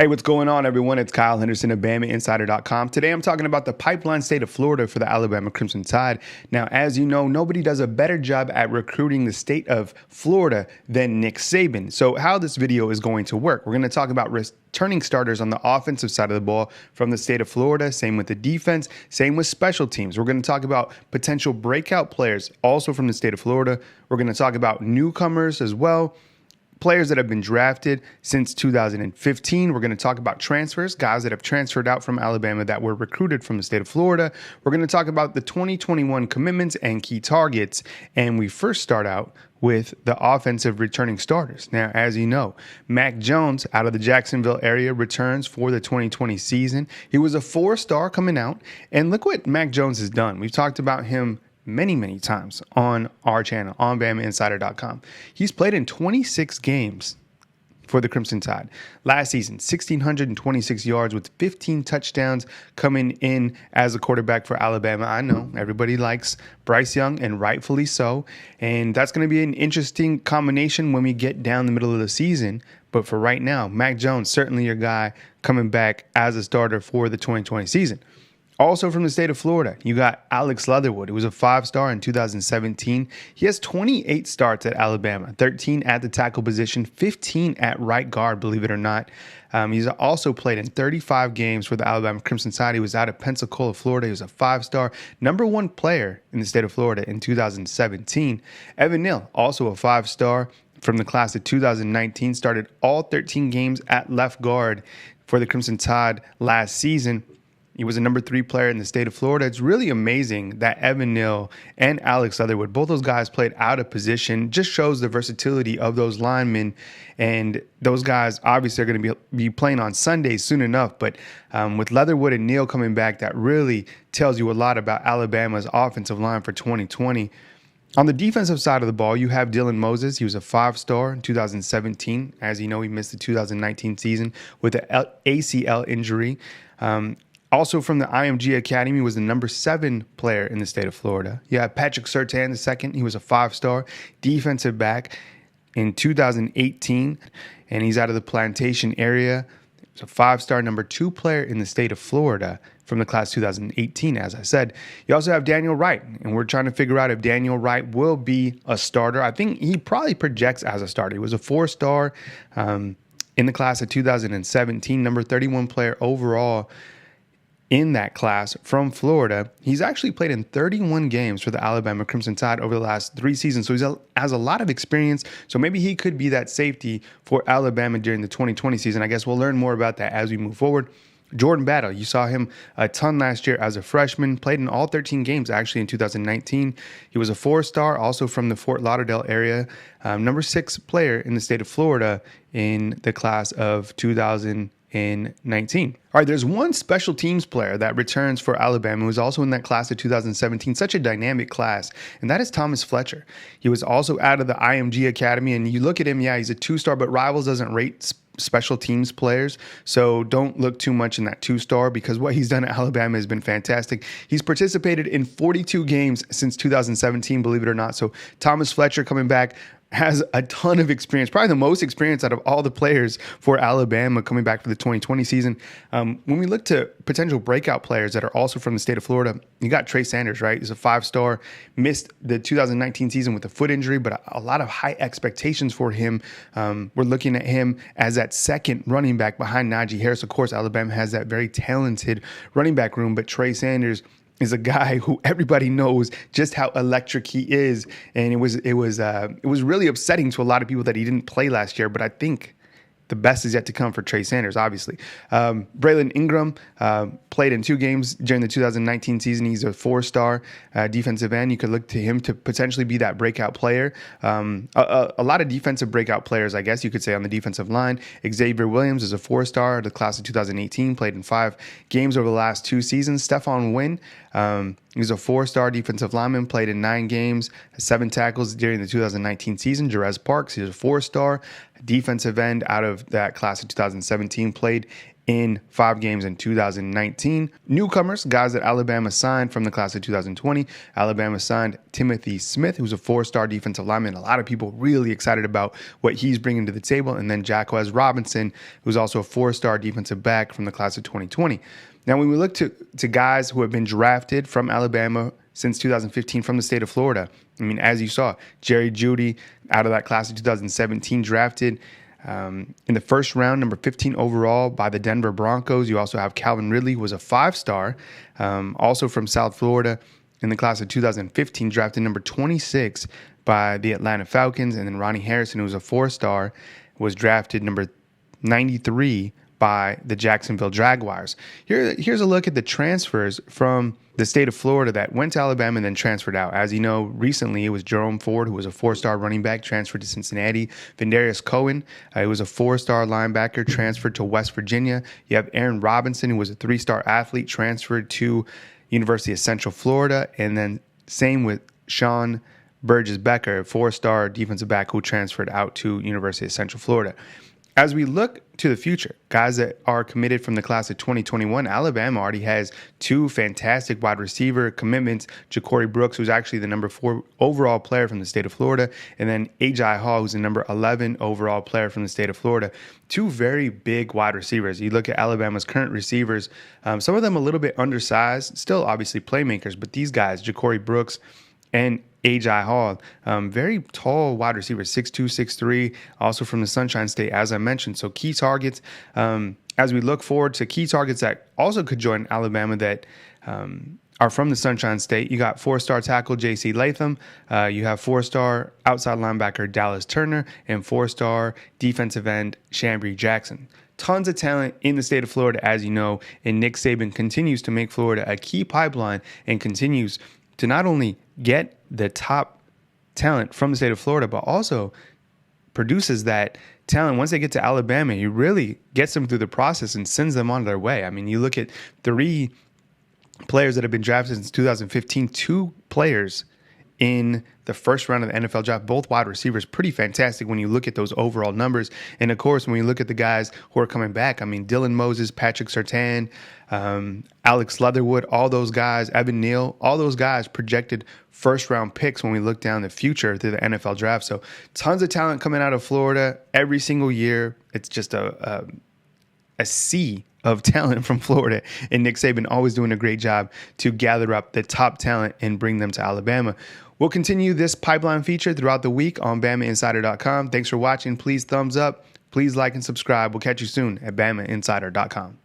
Hey, what's going on, everyone? It's Kyle Henderson of BamaInsider.com. Today, I'm talking about the pipeline state of Florida for the Alabama Crimson Tide. Now, as you know, nobody does a better job at recruiting the state of Florida than Nick Saban. So how this video is going to work, we're going to talk about returning starters on the offensive side of the ball from the state of Florida, same with the defense, same with special teams. We're going to talk about potential breakout players also from the state of Florida. We're going to talk about newcomers as well, players that have been drafted since 2015. We're going to talk about transfers, guys that have transferred out from Alabama that were recruited from the state of Florida. We're going to talk about the 2021 commitments and key targets. And we first start out with the offensive returning starters. Now, as you know, Mac Jones out of the Jacksonville area returns for the 2020 season. He was a 4-star coming out. And look what Mac Jones has done. We've talked about him many times on our channel, on BamaInsider.com. He's played in 26 games for the Crimson Tide. Last season, 1,626 yards with 15 touchdowns coming in as a quarterback for Alabama. I know everybody likes Bryce Young, and rightfully so. And that's going to be an interesting combination when we get down the middle of the season. But for right now, Mac Jones, certainly your guy coming back as a starter for the 2020 season. Also from the state of Florida, you got Alex Leatherwood, who was a 5-star in 2017. He has 28 starts at Alabama, 13 at the tackle position, 15 at right guard, believe it or not. He's also played in 35 games for the Alabama Crimson Tide. He was out of Pensacola, Florida. He was a 5-star, #1 player in the state of Florida in 2017. Evan Neal, also a 5-star from the class of 2019, started all 13 games at left guard for the Crimson Tide last season. He was a #3 player in the state of Florida. It's really amazing that Evan Neal and Alex Leatherwood, both those guys played out of position. Just shows the versatility of those linemen. And those guys obviously are going to be playing on Sundays soon enough. But with Leatherwood and Neal coming back, that really tells you a lot about Alabama's offensive line for 2020. On the defensive side of the ball, you have Dylan Moses. He was a 5-star in 2017. As you know, he missed the 2019 season with an ACL injury. Also from the IMG Academy, was the #7 player in the state of Florida. You have Patrick Surtain II. He was a 5-star defensive back in 2018, and he's out of the Plantation area. He's a 5-star #2 player in the state of Florida from the class 2018, as I said. You also have Daniel Wright, and we're trying to figure out if Daniel Wright will be a starter. I think he probably projects as a starter. He was a 4-star in the class of 2017, #31 player overall in that class from Florida. He's actually played in 31 games for the Alabama Crimson Tide over the last 3 seasons. So he has a lot of experience. So maybe he could be that safety for Alabama during the 2020 season. I guess we'll learn more about that as we move forward. Jordan Battle, you saw him a ton last year as a freshman, played in all 13 games actually in 2019. He was a 4-star, also from the Fort Lauderdale area, #6 player in the state of Florida in the class of 2019. All right, there's one special teams player that returns for Alabama who's also in that class of 2017, such a dynamic class, and that is Thomas Fletcher. He was also out of the IMG Academy, and you look at him, yeah, he's a 2-star, but Rivals doesn't rate special teams players, so don't look too much in that 2-star because what he's done at Alabama has been fantastic. He's participated in 42 games since 2017, believe it or not. So Thomas Fletcher coming back has a ton of experience, probably the most experience out of all the players for Alabama coming back for the 2020 season. When we look to potential breakout players that are also from the state of Florida, you got Trey Sanders, right? He's a 5-star, missed the 2019 season with a foot injury, but a lot of high expectations for him. We're looking at him as that second running back behind Najee Harris. Of course, Alabama has that very talented running back room, but Trey Sanders is a guy who everybody knows just how electric he is, and it was really upsetting to a lot of people that he didn't play last year. But I think the best is yet to come for Trey Sanders, obviously. BRAYLEN Ingram played in 2 games during the 2019 season. He's a 4-star defensive end. You could look to him to potentially be that breakout player. A lot of defensive breakout players, I guess you could say, on the defensive line. XAVIER Williams is a 4-star, the class of 2018, played in 5 games over the last 2 seasons. STEPHON WYNN, he's a 4-star defensive lineman, played in 9 games, 7 tackles during the 2019 season. JAREZ Parks, he's a 4-star. defensive end out of that class of 2017, played in 5 games in 2019. Newcomers, guys that Alabama signed from the class of 2020. Alabama signed Timothy Smith, who's a 4-star defensive lineman. A lot of people really excited about what he's bringing to the table. And then JACOREY Robinson, who's also a 4-star defensive back from the class of 2020. Now, when we look to guys who have been drafted from Alabama since 2015 from the state of Florida, I mean, as you saw, Jeudy out of that class of 2017 drafted in the first round, number 15 overall by the Denver Broncos. You also have Calvin Ridley, who was a 5-star, also from South Florida in the class of 2015, drafted number 26 by the Atlanta Falcons. And then Ronnie Harrison, who was a 4-star, was drafted number 93 by the Jacksonville Jaguars. Here's a look at the transfers from the state of Florida that went to Alabama and then transferred out. As you know, recently it was Jerome Ford, who was a 4-star running back, transferred to Cincinnati. VANDARIUS, he was a 4-star linebacker, transferred to West Virginia. You have Aaron Robinson, who was a 3-star athlete, transferred to University of Central Florida. And then same with Sean Burgess-Becker, a 4-star defensive back who transferred out to University of Central Florida. As we look to the future, guys that are committed from the class of 2021, Alabama already has 2 fantastic wide receiver commitments. JACOREY Brooks, who's actually the number 4 overall player from the state of Florida, and then A.J. Hall, who's the number 11 overall player from the state of Florida. 2 very big wide receivers. You look at Alabama's current receivers, some of them a little bit undersized, still obviously playmakers, but these guys, JACOREY Brooks and A.J. Hall, very tall wide receivers, 6'2", 6'3", also from the Sunshine State, as I mentioned. So key targets, as we look forward to key targets that also could join Alabama that are from the Sunshine State. You got 4-star tackle J.C. Latham. You have 4-star outside linebacker Dallas Turner and 4-star defensive end Shambree Jackson. Tons of talent in the state of Florida, as you know, and Nick Saban continues to make Florida a key pipeline and continues to not only get the top talent from the state of Florida, but also produces that talent. Once they get to Alabama, he really gets them through the process and sends them on their way. I mean, you look at 3 players that have been drafted since 2015, 2 players in the first round of the NFL draft, both wide receivers, pretty fantastic when you look at those overall numbers. And of course, when you look at the guys who are coming back, I mean, Dylan Moses, Patrick Surtain, Alex Leatherwood, all those guys, Evan Neal, all those guys projected first-round picks when we look down the future through the NFL draft. So tons of talent coming out of Florida every single year. It's just a sea of talent from Florida, and Nick Saban always doing a great job to gather up the top talent and bring them to Alabama. We'll continue this pipeline feature throughout the week on BamaInsider.com. Thanks for watching. Please thumbs up. Please like and subscribe. We'll catch you soon at BamaInsider.com.